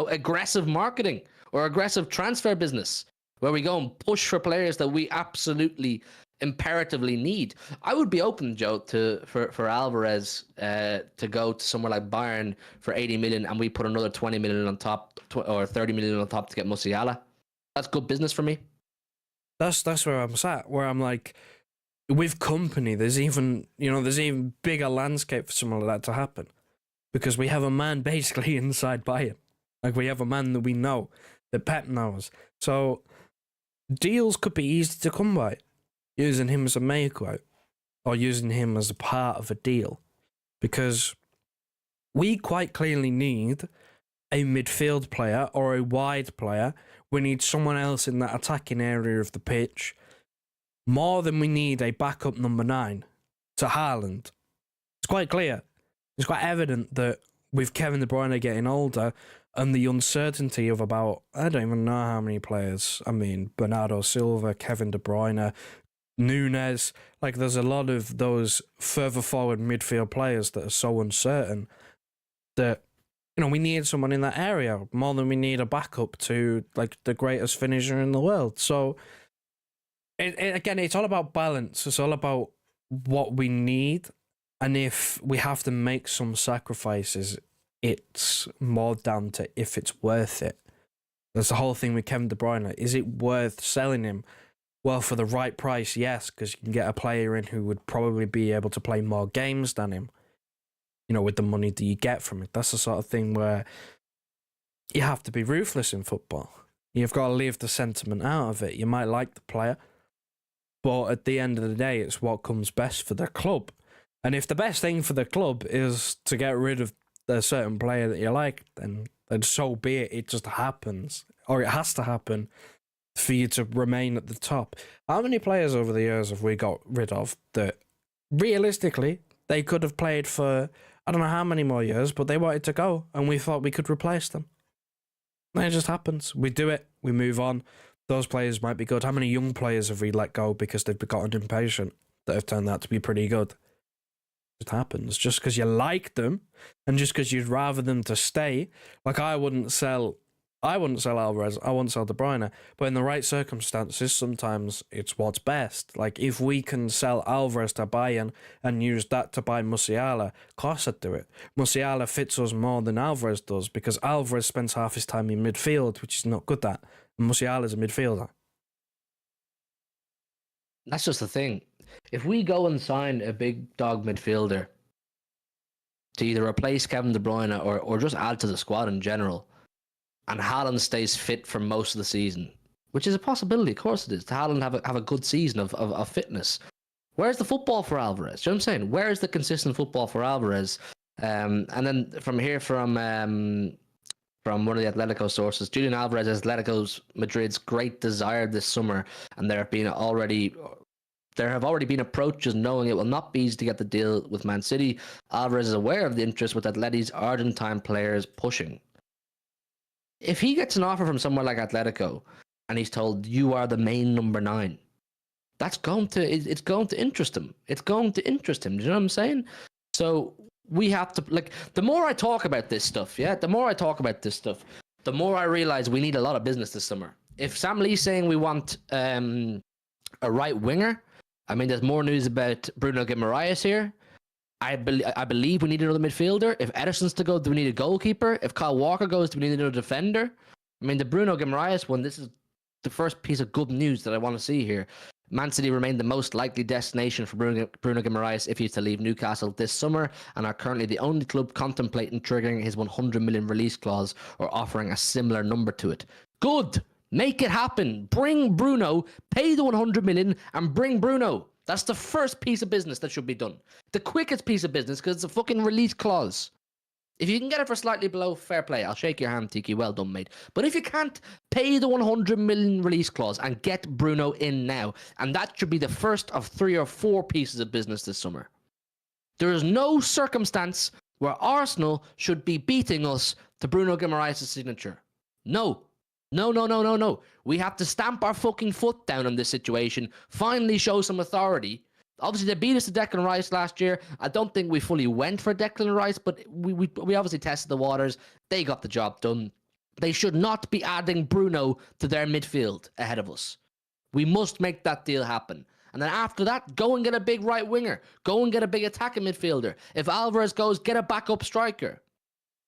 aggressive marketing or aggressive transfer business where we go and push for players that we absolutely imperatively need. I would be open, Joe, for Alvarez to go to somewhere like Bayern for 80 million and we put another 20 million on top or 30 million on top to get Musiala. That's good business for me. That's where I'm sat, where I'm like, with company, there's even bigger landscape for something like that to happen. Because we have a man basically inside Bayern. Like, we have a man that we know, that Pep knows. So, deals could be easy to come by. Using him as a make-out. Or using him as a part of a deal. Because we quite clearly need a midfield player or a wide player. We need someone else in that attacking area of the pitch. More than we need a backup number 9 to Haaland. It's quite clear. It's quite evident that with Kevin De Bruyne getting older and the uncertainty of about, I don't even know how many players. I mean, Bernardo Silva, Kevin De Bruyne, Nunes. Like, there's a lot of those further forward midfield players that are so uncertain that, we need someone in that area more than we need a backup to, like, the greatest finisher in the world. So, again, it's all about balance. It's all about what we need. And if we have to make some sacrifices, it's more down to if it's worth it. That's the whole thing with Kevin De Bruyne. Is it worth selling him? Well, for the right price, yes, because you can get a player in who would probably be able to play more games than him, with the money that you get from it. That's the sort of thing where you have to be ruthless in football. You've got to leave the sentiment out of it. You might like the player, but at the end of the day, it's what comes best for the club. And if the best thing for the club is to get rid of a certain player that you like, then so be it. It just happens, or it has to happen for you to remain at the top. How many players over the years have we got rid of that realistically they could have played for I don't know how many more years, but they wanted to go and we thought we could replace them? It just happens. We do it. We move on. Those players might be good. How many young players have we let go because they've gotten impatient that have turned out to be pretty good? It happens. Just because you like them and just because you'd rather them to stay. Like, I wouldn't sell Alvarez, I wouldn't sell De Bruyne, but in the right circumstances, sometimes it's what's best. Like, if we can sell Alvarez to Bayern and use that to buy Musiala, of course I'd do it. Musiala fits us more than Alvarez does because Alvarez spends half his time in midfield, which is not good at. And Musiala's a midfielder. That's just the thing. If we go and sign a big dog midfielder to either replace Kevin De Bruyne or just add to the squad in general, and Haaland stays fit for most of the season, which is a possibility, of course it is, to Haaland have a good season of fitness. Where's the football for Alvarez? Do you know what I'm saying? Where's the consistent football for Alvarez? And then from one of the Atletico sources, Julian Alvarez is Atletico Madrid's great desire this summer, and there have already been approaches knowing it will not be easy to get the deal with Man City. Alvarez is aware of the interest with Atleti's Argentine players pushing. If he gets an offer from somewhere like Atletico and he's told you are the main number 9, it's going to interest him. It's going to interest him. Do you know what I'm saying? So we have to, like, the more I talk about this stuff, the more I realize we need a lot of business this summer. If Sam Lee's saying we want a right winger, I mean, there's more news about Bruno Guimaraes here. I believe we need another midfielder. If Ederson's to go, do we need a goalkeeper? If Kyle Walker goes, do we need another defender? I mean, the Bruno Guimaraes one, this is the first piece of good news that I want to see here. Man City remain the most likely destination for Bruno Guimaraes if he's to leave Newcastle this summer, and are currently the only club contemplating triggering his 100 million release clause or offering a similar number to it. Good! Make it happen. Bring Bruno, pay the 100 million, and bring Bruno. That's the first piece of business that should be done. The quickest piece of business, because it's a fucking release clause. If you can get it for slightly below, fair play. I'll shake your hand, Tiki. Well done, mate. But if you can't, pay the 100 million release clause and get Bruno in now. And that should be the first of 3 or 4 pieces of business this summer. There is no circumstance where Arsenal should be beating us to Bruno Guimaraes' signature. No. No. We have to stamp our fucking foot down on this situation, finally show some authority. Obviously, they beat us to Declan Rice last year. I don't think we fully went for Declan Rice, but we obviously tested the waters. They got the job done. They should not be adding Bruno to their midfield ahead of us. We must make that deal happen. And then after that, go and get a big right winger. Go and get a big attacking midfielder. If Alvarez goes, get a backup striker.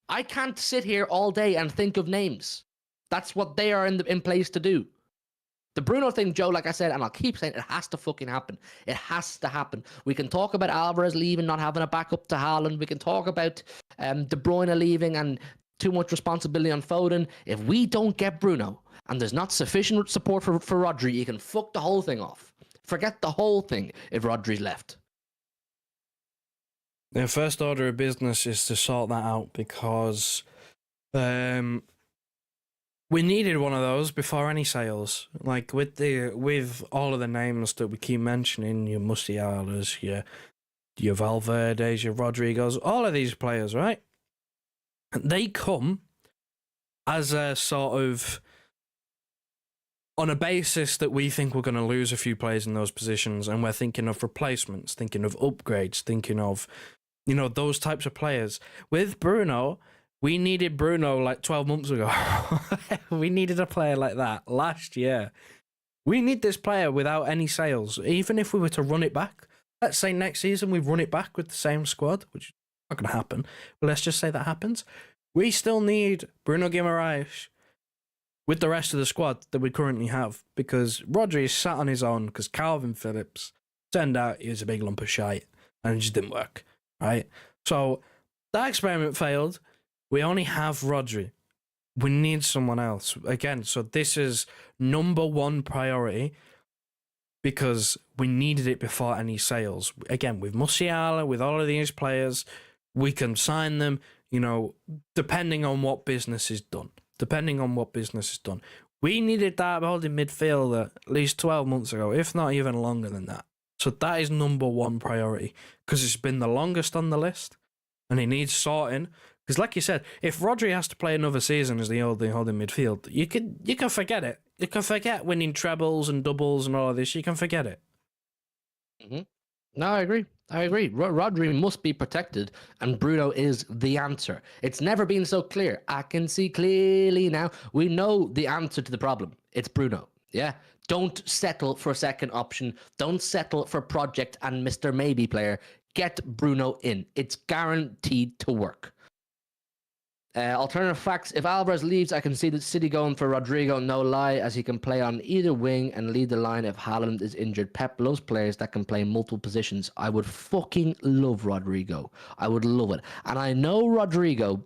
I can't sit here all day and think of names. That's what they are in place to do. The Bruno thing, Joe, like I said, and I'll keep saying it has to fucking happen. It has to happen. We can talk about Alvarez leaving, not having a backup to Haaland. We can talk about De Bruyne leaving and too much responsibility on Foden. If we don't get Bruno and there's not sufficient support for Rodri, you can fuck the whole thing off. Forget the whole thing if Rodri's left. The first order of business is to sort that out because we needed one of those before any sales. Like with all of the names that we keep mentioning, your Musialas, your Valverdes, your Rodrigos, all of these players, right? They come as a sort of on a basis that we think we're going to lose a few players in those positions, and we're thinking of replacements, thinking of upgrades, thinking of, those types of players. With Bruno, we needed Bruno like 12 months ago. We needed a player like that last year. We need this player without any sales. Even if we were to run it back, let's say next season we run it back with the same squad, which is not going to happen, but let's just say that happens. We still need Bruno Guimaraes with the rest of the squad that we currently have, because Rodri is sat on his own because Calvin Phillips turned out he was a big lump of shite and it just didn't work, right? So that experiment failed. We only have Rodri. We need someone else. Again, so this is number 1 priority because we needed it before any sales. Again, with Musiala, with all of these players, we can sign them, depending on what business is done. We needed that holding midfielder at least 12 months ago, if not even longer than that. So that is number 1 priority because it's been the longest on the list. and he needs sorting. Because, like you said, if Rodri has to play another season as the holding midfield, you can forget it. You can forget winning trebles and doubles and all of this. You can forget it. Mm-hmm. No, I agree. Rodri must be protected, and Bruno is the answer. It's never been so clear. I can see clearly now. We know the answer to the problem. It's Bruno. Yeah. Don't settle for second option. Don't settle for project and Mr. Maybe player. Get Bruno in. It's guaranteed to work. Alternative facts. If Alvarez leaves, I can see the City going for Rodrigo, no lie, as he can play on either wing and lead the line if Haaland is injured. Pep loves players that can play multiple positions. I would fucking love Rodrigo. I would love it. And I know Rodrigo,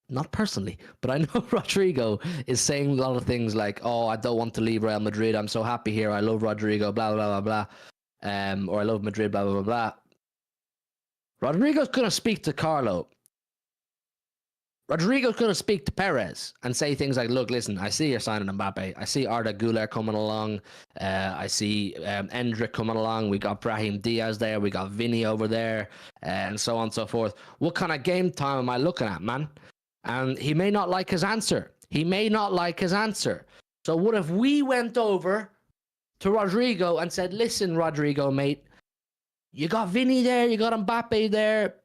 not personally, but I know Rodrigo is saying a lot of things like, oh, I don't want to leave Real Madrid. I'm so happy here. I love Rodrigo, blah, blah, blah, blah. Or I love Madrid, blah, blah, blah, blah. Rodrigo's going to speak to Carlo. Rodrigo's going to speak to Perez and say things like, look, listen, I see you're signing Mbappe. I see Arda Güler coming along. I see Endrick coming along. We got Brahim Diaz there. We got Vinny over there, and so on and so forth. What kind of game time am I looking at, man? And he may not like his answer. So what if we went over to Rodrigo and said, listen, Rodrigo, mate, you got Vinny there. You got Mbappe there.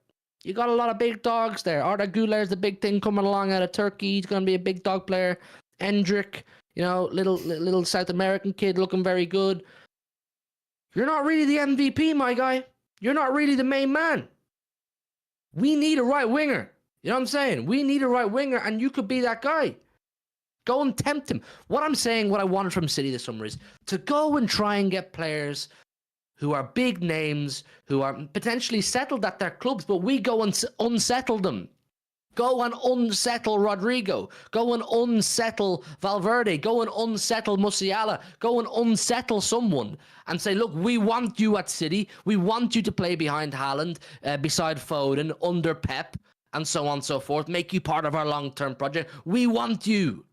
You got a lot of big dogs there. Arda Güler is the big thing coming along out of Turkey. He's going to be a big dog player. Endrick, little South American kid looking very good. You're not really the MVP, my guy. You're not really the main man. We need a right winger. You know what I'm saying? We need a right winger, and you could be that guy. Go and tempt him. What I'm saying, what I wanted from City this summer is to go and try and get players who are big names, who are potentially settled at their clubs, but we go and unsettle them. Go and unsettle Rodrigo. Go and unsettle Valverde. Go and unsettle Musiala. Go and unsettle someone and say, look, we want you at City. We want you to play behind Haaland, beside Foden, under Pep, and so on and so forth. Make you part of our long-term project. We want you.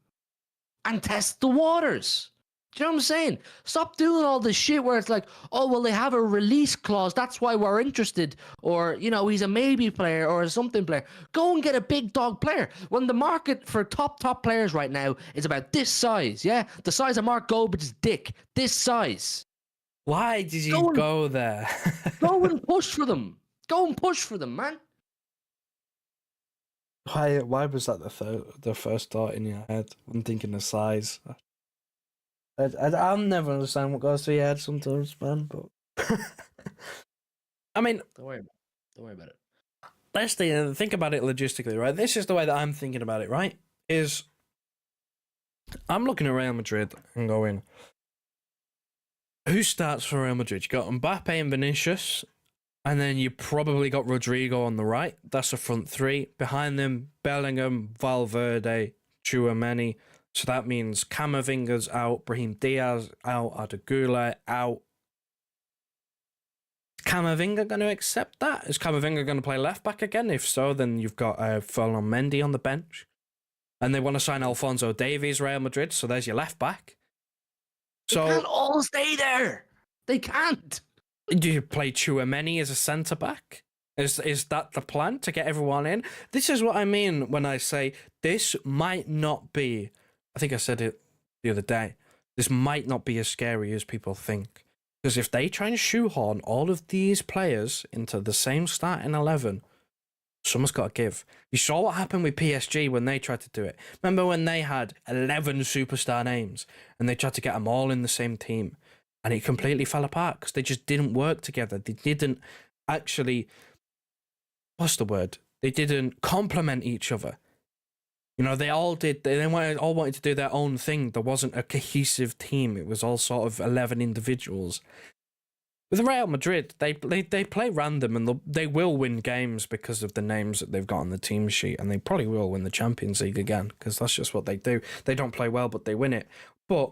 And test the waters. Do you know what I'm saying? Stop doing all this shit where it's like, oh, well, they have a release clause. That's why we're interested. Or, he's a maybe player or a something player. Go and get a big dog player. When the market for top players right now is about this size, yeah? The size of Mark Gobich's dick. This size. Why did you go there? Go and push for them. Go and push for them, man. Why was that the first thought in your head? I'm thinking of size. I'll never understand what goes through your head sometimes, man. But I mean, don't worry about it. Let's think about it logistically, right? This is the way that I'm thinking about it, right? Is I'm looking at Real Madrid and going, who starts for Real Madrid? You got Mbappe and Vinicius, and then you probably got Rodrigo on the right. That's the front three. Behind them, Bellingham, Valverde, Tchouaméni. So that means Camavinga's out, Brahim Diaz out, Arda Güler out. Is Camavinga going to accept that? Is Camavinga going to play left back again? If so, then you've got Ferland Mendy on the bench. And they want to sign Alphonso Davies, Real Madrid, so there's your left back. So they can't all stay there. They can't. Do you play Tchouaméni as a centre back? Is that the plan, to get everyone in? This is what I mean when I say this might not be... I think I said it the other day. This might not be as scary as people think. Because if they try and shoehorn all of these players into the same starting 11, someone's got to give. You saw what happened with PSG when they tried to do it. Remember when they had 11 superstar names and they tried to get them all in the same team, and it completely fell apart because they just didn't work together. They didn't actually... What's the word? They didn't complement each other. They all did. They all wanted to do their own thing. There wasn't a cohesive team. It was all sort of 11 individuals. With Real Madrid, they play random, and they will win games because of the names that they've got on the team sheet, and they probably will win the Champions League again because that's just what they do. They don't play well, but they win it. But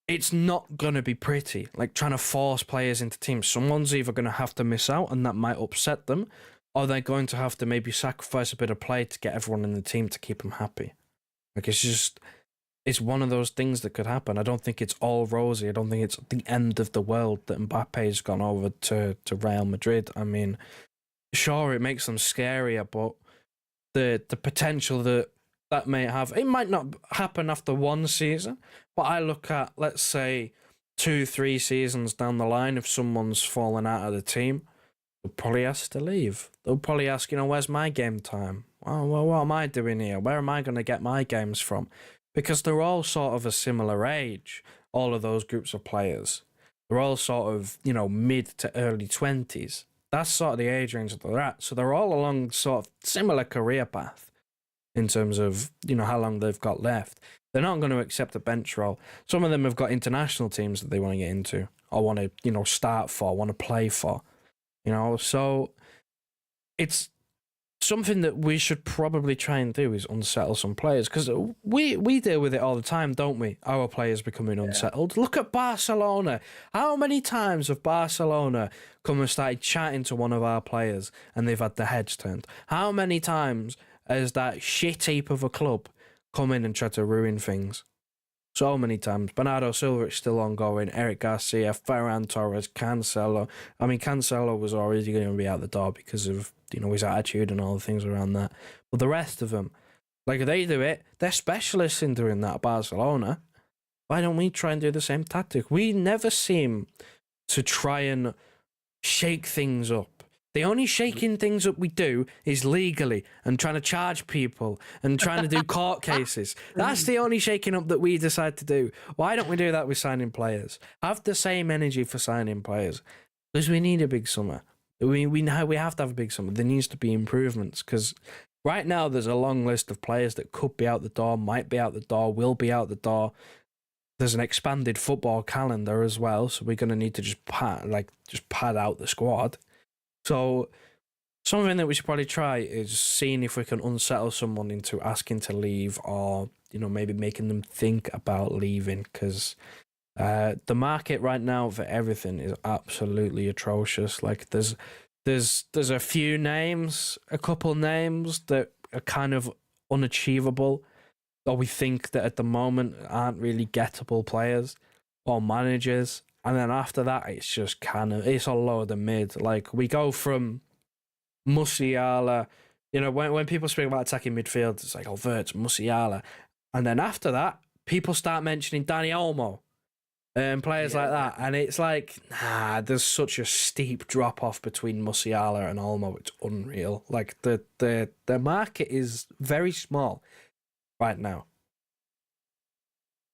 it's not going to be pretty. Like trying to force players into teams. Someone's either going to have to miss out, and that might upset them, or they're going to have to maybe sacrifice a bit of play to get everyone in the team to keep them happy. Like, it's one of those things that could happen. I don't think it's all rosy. I don't think it's the end of the world that Mbappe's gone over to Real Madrid. I mean, sure, it makes them scarier, but the potential that may have, it might not happen after one season, but I look at, let's say, 2-3 seasons down the line, if someone's fallen out of the team, they'll probably ask to leave. They'll probably ask, where's my game time? Well, what am I doing here? Where am I going to get my games from? Because they're all sort of a similar age, all of those groups of players. They're all sort of, mid to early 20s. That's sort of the age range that they're at. So they're all along sort of similar career path in terms of, how long they've got left. They're not going to accept a bench role. Some of them have got international teams that they want to get into or want to, start for, want to play for, So it's something that we should probably try and do is unsettle some players, because we deal with it all the time, don't we? Our players becoming unsettled. Look at Barcelona. How many times have Barcelona come and started chatting to one of our players and they've had their heads turned? How many times has that shit heap of a club come in and tried to ruin things? So many times. Bernardo Silva is still ongoing. Eric Garcia, Ferran Torres, Cancelo. I mean, Cancelo was already going to be out the door because of, his attitude and all the things around that. But the rest of them, like, they do it. They're specialists in doing that at Barcelona. Why don't we try and do the same tactic? We never seem to try and shake things up. The only shaking things up we do is legally and trying to charge people and trying to do court cases. That's the only shaking up that we decide to do. Why don't we do that with signing players? Have the same energy for signing players. Because we need a big summer. We have to have a big summer. There needs to be improvements, because right now there's a long list of players that could be out the door, might be out the door, will be out the door. There's an expanded football calendar as well, so we're going to need to just pad out the squad. So something that we should probably try is seeing if we can unsettle someone into asking to leave, or, maybe making them think about leaving, because the market right now for everything is absolutely atrocious. Like, there's a few names, a couple names that are kind of unachievable, or we think that at the moment aren't really gettable players or managers. And then after that, it's just it's a load of mid. Like, we go from Musiala, when people speak about attacking midfield, it's like, Verts, Musiala. And then after that, people start mentioning Dani Olmo and players like that. And it's like, there's such a steep drop-off between Musiala and Olmo. It's unreal. Like, the market is very small right now.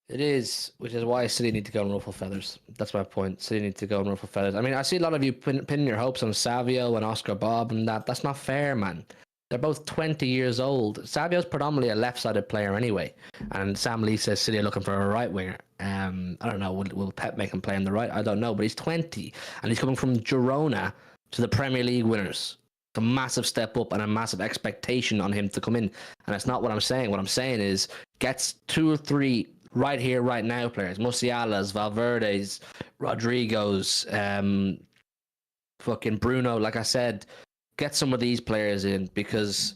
It is, which is why City need to go and ruffle feathers. That's my point. City need to go and ruffle feathers. I mean, I see a lot of you pinning your hopes on Savio and Oscar Bob and that. That's not fair, man. They're both 20 years old. Savio's predominantly a left-sided player anyway. And Sam Lee says City are looking for a right winger. I don't know. Will Pep make him play on the right? I don't know. But he's 20. And he's coming from Girona to the Premier League winners. It's a massive step up and a massive expectation on him to come in. And that's not what I'm saying. What I'm saying is gets 2 or 3 right here, right now players. Musiala's, Valverde's, Rodrigo's, fucking Bruno. Like I said, get some of these players in, because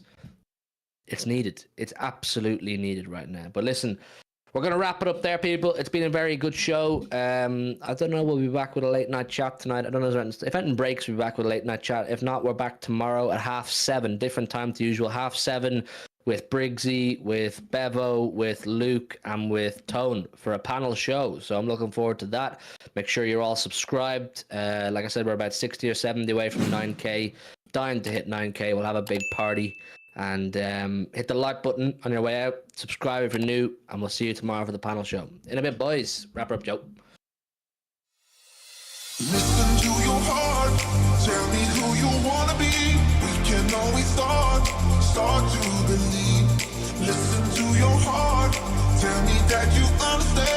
it's needed. It's absolutely needed right now. But listen, we're going to wrap it up there, people. It's been a very good show. I don't know, we'll be back with a late night chat tonight. I don't know if anything breaks, we'll be back with a late night chat. If not, we're back tomorrow at 7:30. Different time to usual, 7:30. With Briggsy, with Bevo, with Luke, and with Tone for a panel show. So I'm looking forward to that. Make sure you're all subscribed. Like I said, we're about 60 or 70 away from 9K. Dying to hit 9K. We'll have a big party. And hit the like button on your way out. Subscribe if you're new. And we'll see you tomorrow for the panel show. In a bit, boys. Wrap her up, Joe. Listen to your heart. Tell me who you want to be. We can always start to believe. Listen to your heart. Tell me that you understand.